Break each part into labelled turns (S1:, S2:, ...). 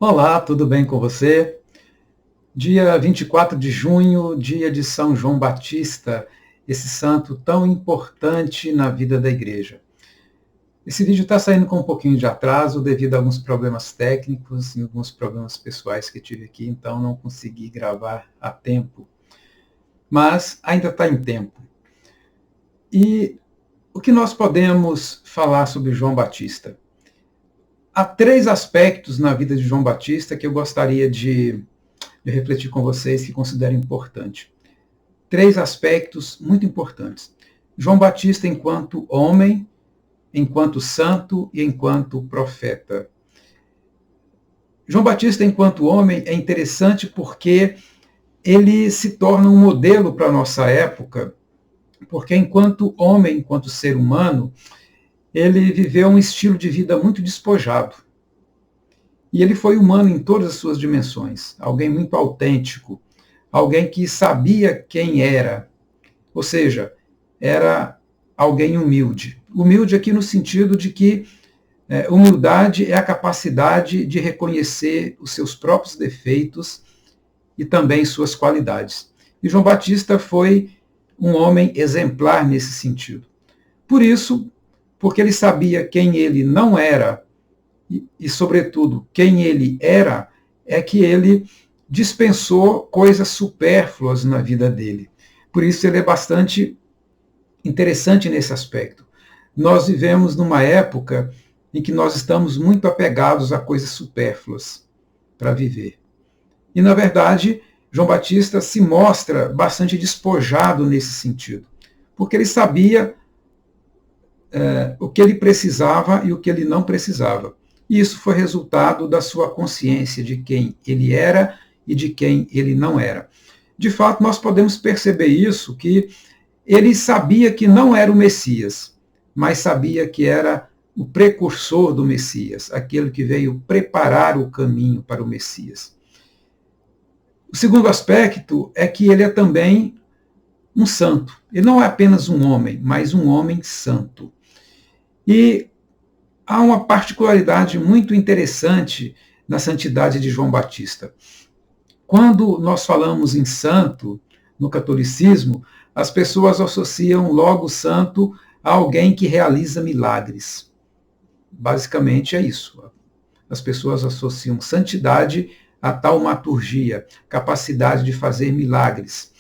S1: Olá, tudo bem com você? Dia 24 de junho, dia de São João Batista, esse santo tão importante na vida da igreja. Esse vídeo está saindo com um pouquinho de atraso devido a alguns problemas técnicos e alguns problemas pessoais que tive aqui, então não consegui gravar a tempo. Mas ainda está em tempo. E o que nós podemos falar sobre João Batista? Há três aspectos na vida de João Batista que eu gostaria de refletir com vocês que considero importante. Três aspectos muito importantes. João Batista enquanto homem, enquanto santo e enquanto profeta. João Batista enquanto homem é interessante porque ele se torna um modelo para a nossa época, porque enquanto homem, enquanto ser humano, ele viveu um estilo de vida muito despojado. E ele foi humano em todas as suas dimensões, alguém muito autêntico, alguém que sabia quem era, ou seja, era alguém humilde. Humilde aqui no sentido de que humildade é a capacidade de reconhecer os seus próprios defeitos e também suas qualidades. E João Batista foi um homem exemplar nesse sentido. Por isso, porque ele sabia quem ele não era, e, sobretudo, quem ele era, é que ele dispensou coisas supérfluas na vida dele. Por isso ele é bastante interessante nesse aspecto. Nós vivemos numa época em que nós estamos muito apegados a coisas supérfluas para viver. E, na verdade, João Batista se mostra bastante despojado nesse sentido, porque ele sabia o que ele precisava e o que ele não precisava. E isso foi resultado da sua consciência de quem ele era e de quem ele não era. De fato, nós podemos perceber isso, que ele sabia que não era o Messias, mas sabia que era o precursor do Messias, aquele que veio preparar o caminho para o Messias. O segundo aspecto é que ele é também um santo. Ele não é apenas um homem, mas um homem santo. E há uma particularidade muito interessante na santidade de João Batista. Quando nós falamos em santo, no catolicismo, as pessoas associam logo santo a alguém que realiza milagres. Basicamente é isso. As pessoas associam santidade a taumaturgia, capacidade de fazer milagres.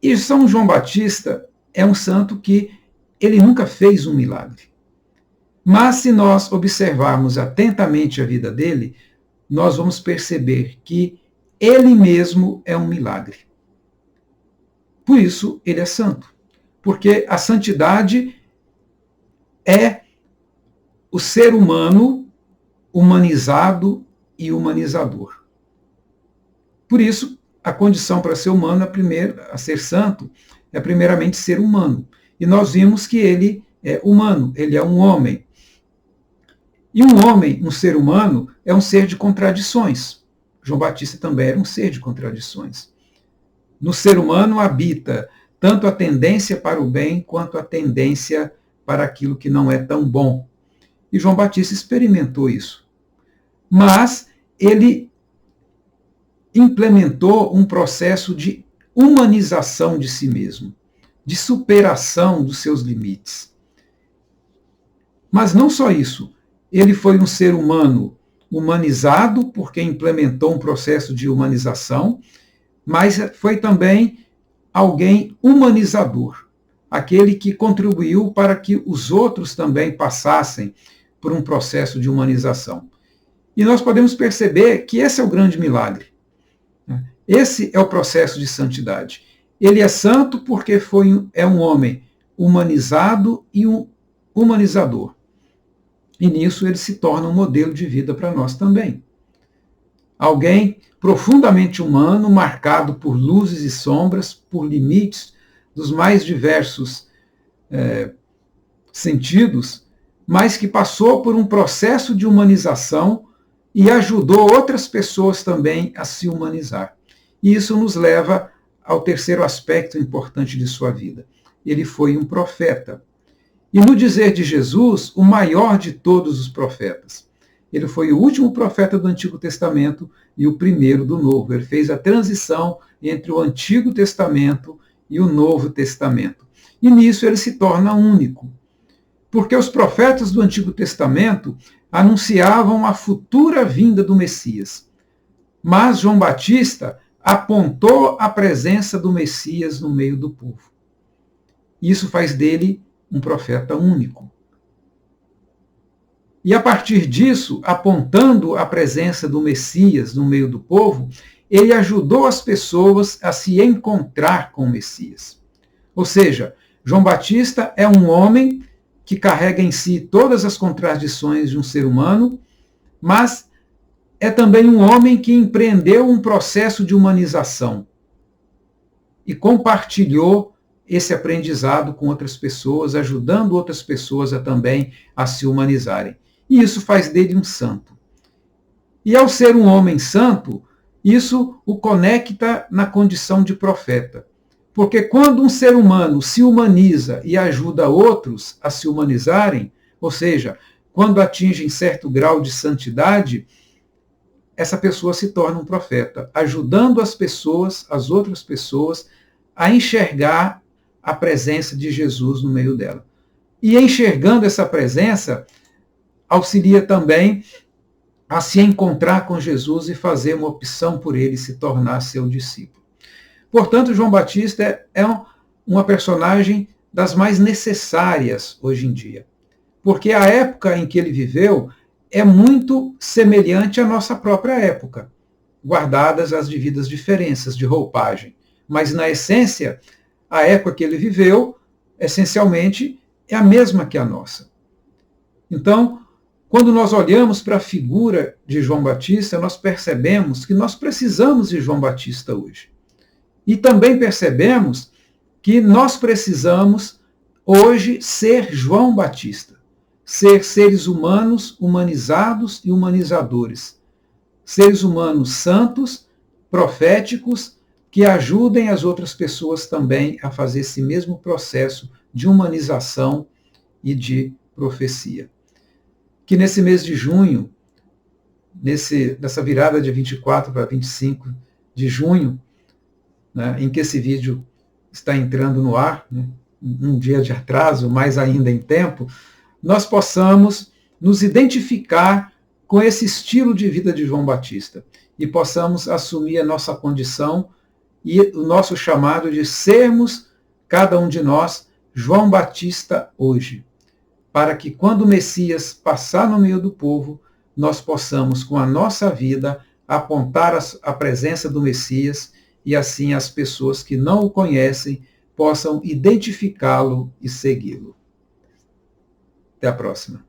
S1: E São João Batista é um santo que ele nunca fez um milagre. Mas se nós observarmos atentamente a vida dele, nós vamos perceber que ele mesmo é um milagre. Por isso, ele é santo. Porque a santidade é o ser humano humanizado e humanizador. Por isso, a condição para ser humano, a ser santo, é primeiramente ser humano. E nós vimos que ele é humano, ele é um homem. E um homem, um ser humano, é um ser de contradições. João Batista também era um ser de contradições. No ser humano habita tanto a tendência para o bem quanto a tendência para aquilo que não é tão bom. E João Batista experimentou isso. Mas ele implementou um processo de humanização de si mesmo, de superação dos seus limites. Mas não só isso. Ele foi um ser humano humanizado, porque implementou um processo de humanização, mas foi também alguém humanizador, aquele que contribuiu para que os outros também passassem por um processo de humanização. E nós podemos perceber que esse é o grande milagre. Esse é o processo de santidade. Ele é santo porque é um homem humanizado e um humanizador. E nisso ele se torna um modelo de vida para nós também. Alguém profundamente humano, marcado por luzes e sombras, por limites dos mais diversos sentidos, mas que passou por um processo de humanização e ajudou outras pessoas também a se humanizar. E isso nos leva ao terceiro aspecto importante de sua vida. Ele foi um profeta. E no dizer de Jesus, o maior de todos os profetas. Ele foi o último profeta do Antigo Testamento e o primeiro do Novo. Ele fez a transição entre o Antigo Testamento e o Novo Testamento. E nisso ele se torna único. Porque os profetas do Antigo Testamento anunciavam a futura vinda do Messias. Mas João Batista apontou a presença do Messias no meio do povo. Isso faz dele um profeta único. E a partir disso, apontando a presença do Messias no meio do povo, ele ajudou as pessoas a se encontrar com o Messias. Ou seja, João Batista é um homem que carrega em si todas as contradições de um ser humano, mas é também um homem que empreendeu um processo de humanização e compartilhou esse aprendizado com outras pessoas, ajudando outras pessoas também a se humanizarem. E isso faz dele um santo. E ao ser um homem santo, isso o conecta na condição de profeta. Porque quando um ser humano se humaniza e ajuda outros a se humanizarem, ou seja, quando atingem certo grau de santidade, essa pessoa se torna um profeta, ajudando as pessoas, as outras pessoas, a enxergar a presença de Jesus no meio dela. E enxergando essa presença, auxilia também a se encontrar com Jesus e fazer uma opção por ele, se tornar seu discípulo. Portanto, João Batista é uma personagem das mais necessárias hoje em dia, porque a época em que ele viveu é muito semelhante à nossa própria época, guardadas as devidas diferenças de roupagem. Mas, na essência, a época que ele viveu, essencialmente, é a mesma que a nossa. Então, quando nós olhamos para a figura de João Batista, nós percebemos que nós precisamos de João Batista hoje. E também percebemos que nós precisamos hoje ser João Batista, ser seres humanos humanizados e humanizadores, seres humanos santos, proféticos, que ajudem as outras pessoas também a fazer esse mesmo processo de humanização e de profecia. Que nesse mês de junho, nessa virada de 24 para 25 de junho, né, em que esse vídeo está entrando no ar, né, um dia de atraso, mais ainda em tempo, nós possamos nos identificar com esse estilo de vida de João Batista e possamos assumir a nossa condição e o nosso chamado de sermos, cada um de nós, João Batista hoje, para que quando o Messias passar no meio do povo, nós possamos, com a nossa vida, apontar a presença do Messias e assim as pessoas que não o conhecem possam identificá-lo e segui-lo. Até a próxima.